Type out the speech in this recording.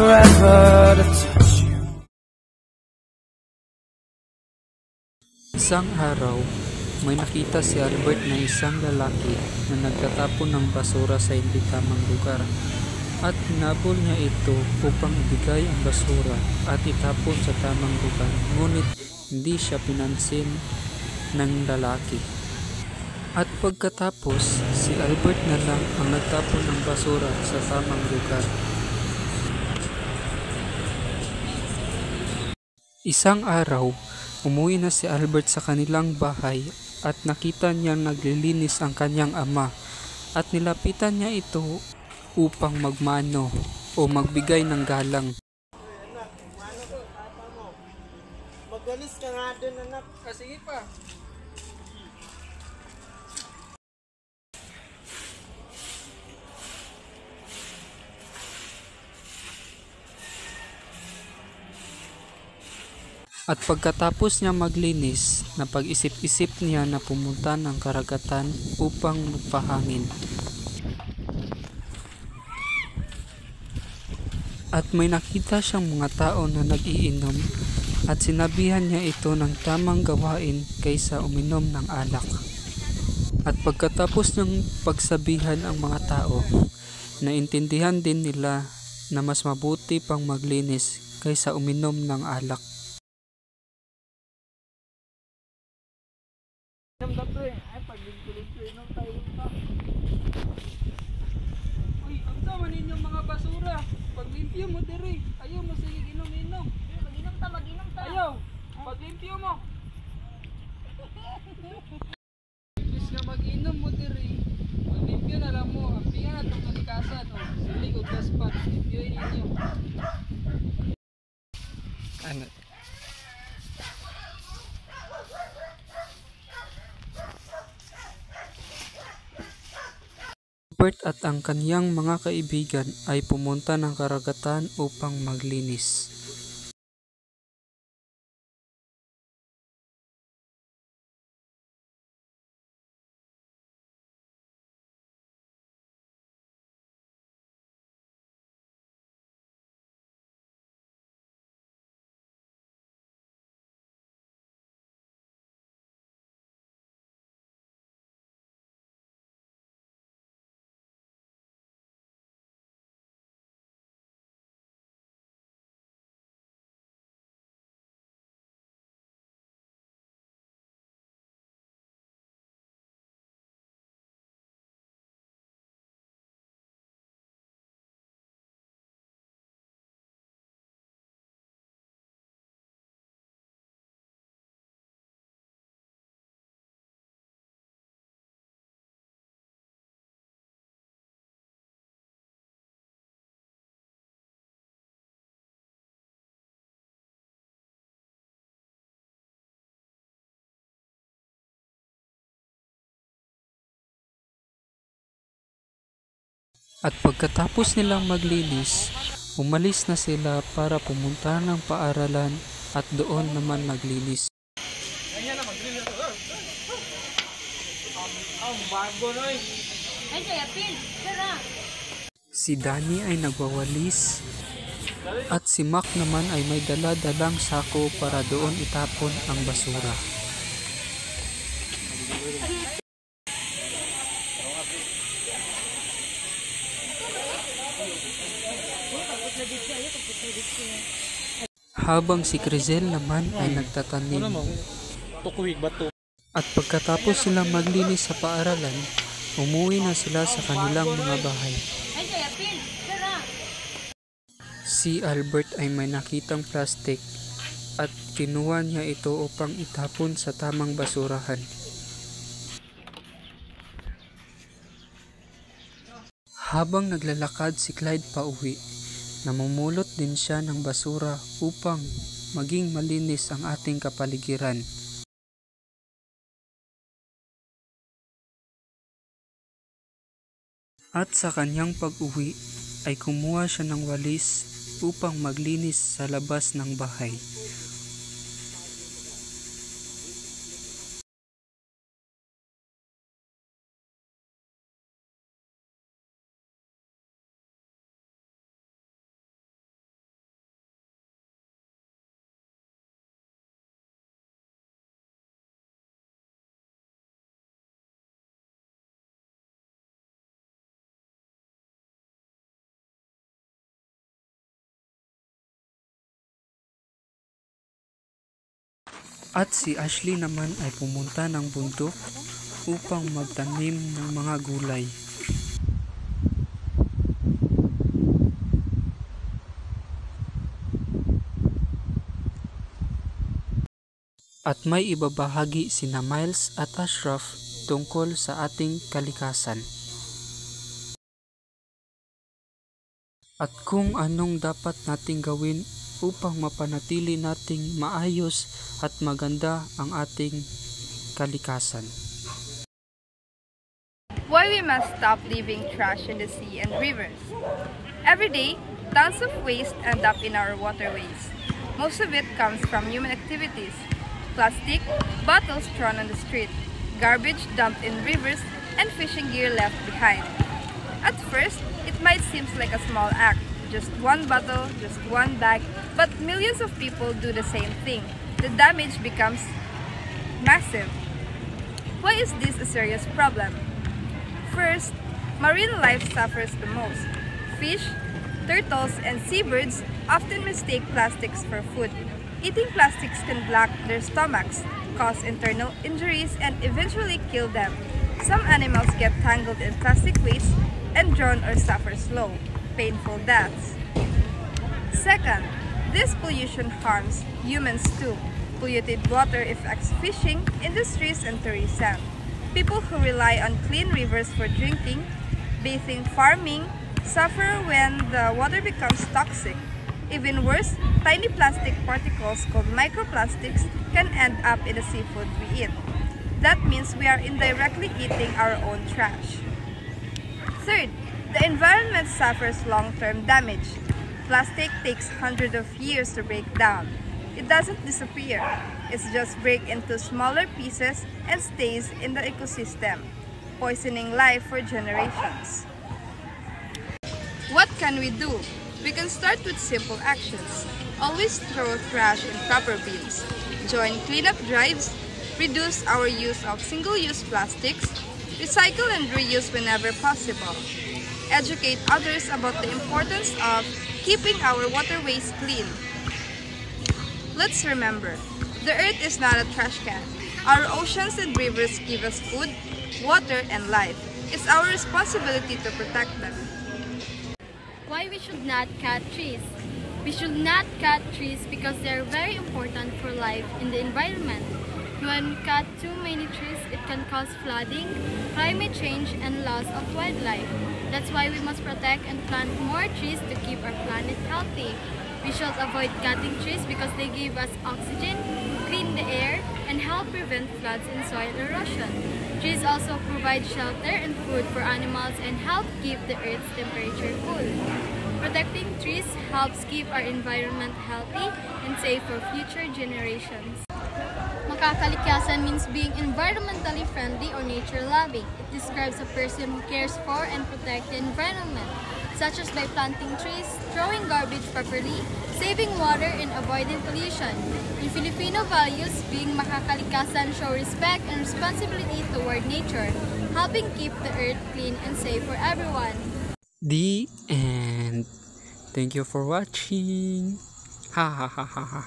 forever to touch you. Isang araw, may nakita si Albert na isang lalaki na nagtatapon ng basura sa hindi tamang lugar at hinabol niya ito upang ibigay ang basura at itapon sa tamang lugar, ngunit hindi siya pinansin ng lalaki. At pagkatapos, si Albert na lang ang nagtapon ng basura sa tamang lugar. Isang araw, umuwi na si Albert sa kanilang bahay at nakita niyang naglilinis ang kanyang ama at nilapitan niya ito upang magmano o magbigay ng galang. Magalis ka nga dun, anak. Sige pa. At pagkatapos niya maglinis, napag-isip-isip niya na pumunta ng karagatan upang magpahangin. At may nakita siyang mga tao na nag-iinom at sinabihan niya ito ng tamang gawain kaysa uminom ng alak. At pagkatapos ng pagsabihan ang mga tao, naintindihan din nila na mas mabuti pang maglinis kaysa uminom ng alak. Inom na to eh. Ay, pag-lingko-lingko, inom tayo pa. Uy, unsa man inyong mga basura? Paglimpyo mo diri. Ayaw mo sige inom-inom. Mag-inom ta. Ayaw. Paglimpyo mo. Imbis nga mag-inom mo diri. Paglimpyo na lang mo. Ampingan na itong kalikasan. Silig o gaspat. Limpyoin ninyo. Ano? Albert at ang kaniyang mga kaibigan ay pumunta ng karagatan upang maglinis. At pagkatapos nilang maglinis, umalis na sila para pumunta ng paaralan at doon naman maglinis. Ay, kaya pin. Tara. Si Danny ay nagwawalis at si Mac naman ay may dala-dalang sako para doon itapon ang basura. Habang si Crizel naman ay nagtatanim. At pagkatapos silang maglinis sa paaralan, umuwi na sila sa kanilang mga bahay. Ay, kaya pin. Tara. Si Albert ay may nakitang plastic at kinuha niya ito upang itapon sa tamang basurahan. Habang naglalakad si Clyde pauwi, namumulot din siya ng basura upang maging malinis ang ating kapaligiran. At sa kanyang pag-uwi ay kumuha siya ng walis upang maglinis sa labas ng bahay. At si Ashley naman ay pumunta ng bundok upang magtanim ng mga gulay. At may ibabahagi sina Miles at Ashraf tungkol sa ating kalikasan. At kung anong dapat nating gawin upang mapanatili nating maayos at maganda ang ating kalikasan. Why we must stop leaving trash in the sea and rivers. Every day, tons of waste end up in our waterways. Most of it comes from human activities. Plastic, bottles thrown on the street, garbage dumped in rivers, and fishing gear left behind. At first, it might seem like a small act, just one bottle, just one bag, but millions of people do the same thing. The damage becomes massive. Why is this a serious problem? First, marine life suffers the most. Fish, turtles, and seabirds often mistake plastics for food. Eating plastics can block their stomachs, cause internal injuries, and eventually kill them. Some animals get tangled in plastic waste and drown or suffer slow, painful deaths. Second, this pollution harms humans too. Polluted water affects fishing, industries, and tourism. People who rely on clean rivers for drinking, bathing, farming, suffer when the water becomes toxic. Even worse, tiny plastic particles called microplastics can end up in the seafood we eat. That means we are indirectly eating our own trash. Third, the environment suffers long-term damage. Plastic takes hundreds of years to break down. It doesn't disappear. It just breaks into smaller pieces and stays in the ecosystem, poisoning life for generations. What can we do? We can start with simple actions. Always throw trash in proper bins. Join cleanup drives. Reduce our use of single-use plastics. Recycle and reuse whenever possible. Educate others about the importance of keeping our waterways clean. Let's remember, the earth is not a trash can. Our oceans and rivers give us food, water, and life. It's our responsibility to protect them. Why we should not cut trees. We should not cut trees because they are very important for life in the environment. When we cut too many trees, it can cause flooding, climate change, and loss of wildlife. That's why we must protect and plant more trees to keep our planet healthy. We should avoid cutting trees because they give us oxygen, clean the air, and help prevent floods and soil erosion. Trees also provide shelter and food for animals and help keep the Earth's temperature cool. Protecting trees helps keep our environment healthy and safe for future generations. Makakalikasan means being environmentally friendly or nature-loving. It describes a person who cares for and protects the environment, such as by planting trees, throwing garbage properly, saving water, and avoiding pollution. In Filipino values, being makakalikasan show respect and responsibility toward nature, helping keep the earth clean and safe for everyone. The end. Thank you for watching. Ha ha ha ha ha.